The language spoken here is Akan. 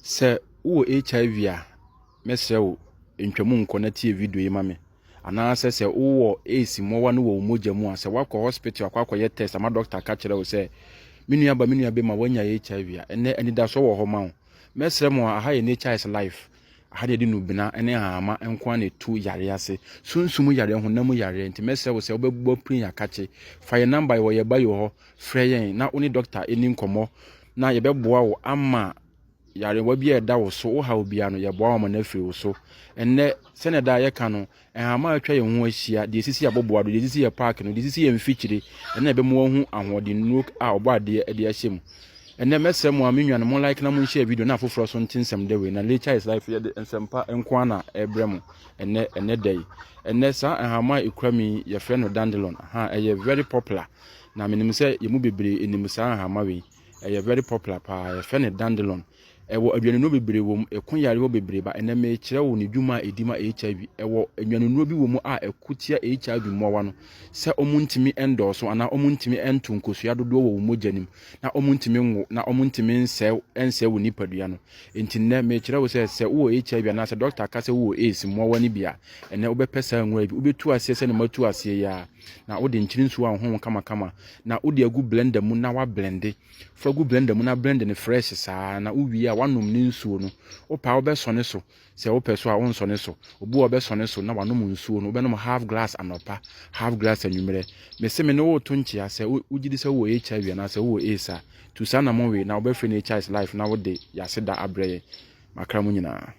Se wo HIV a mesre wo ntwamu nko na tie video yi ma me ana se wo AIDS mowa no wo mogya mu a se wakọ hospital akọ test ama doctor ka kire wo se menua be ma wanya HIV a ene anidaso wo ho ma wo mesre mo aha ye nature is life aha de no bina ene ama enko na tu yare ase sunsum yare honam yare nti mesre wo se obebbo prin akache fa ye number wo ye ba yo ho frɛ yen na oni doctor eni nkomo na ye beboa wo ama yare wabi eda wo so wo ha obi ano ye boa wo na afiri wo so enne seneda ye ka no ehama atwa ye ho ahia de sisi aboboa do de sisi ye park no de sisi ye mfikyire enne ebe mo hu ahode nuk a obo ade ade ahyem enne mesem mo amenwa no mo like na mo share video na afoforo so ntinsem de we na nature is life ye de ensempa enko na ebrem enne day enne sa ehama ekrami ye frɛ no dandelion ha eye very popular na menim sɛ ye mu bebre enim sa ehama we eye very popular pa ye frɛ no dandelion ewo adwanuno bebre wom ekon yare wo bebre ba ene me kire wo ne dwuma edima HIV ewo adwanuno bi wom a ekotia HIV mowa no se omuntimi endorso ana omuntimi entonkosua dodo wo mogyanim na omuntimi ngo na omuntimi ense wo nipadua no enti ne me kire wo se wo HIV na se doctor ka se wo AIDS mowa ni bia ene wo bepesa nwa bi wo betu ase se ne matu ase ya na wo de nkyiri nsu a ho kama na wo de agu blender mu na wa blende fragu blender mu na blend ne fresh saa na wo wi a wanom ne nsuo no opa wo besone so se wo peso a won sone so obu wo besone so na wanom nsuo no wo benom half glass anopa half glass anwumere me se me no wo to nchia se ugidi se wo HIV na se wo AIDS tu sana mo we na wo be free nature is life na wo de yaseda abreye makra mu nyina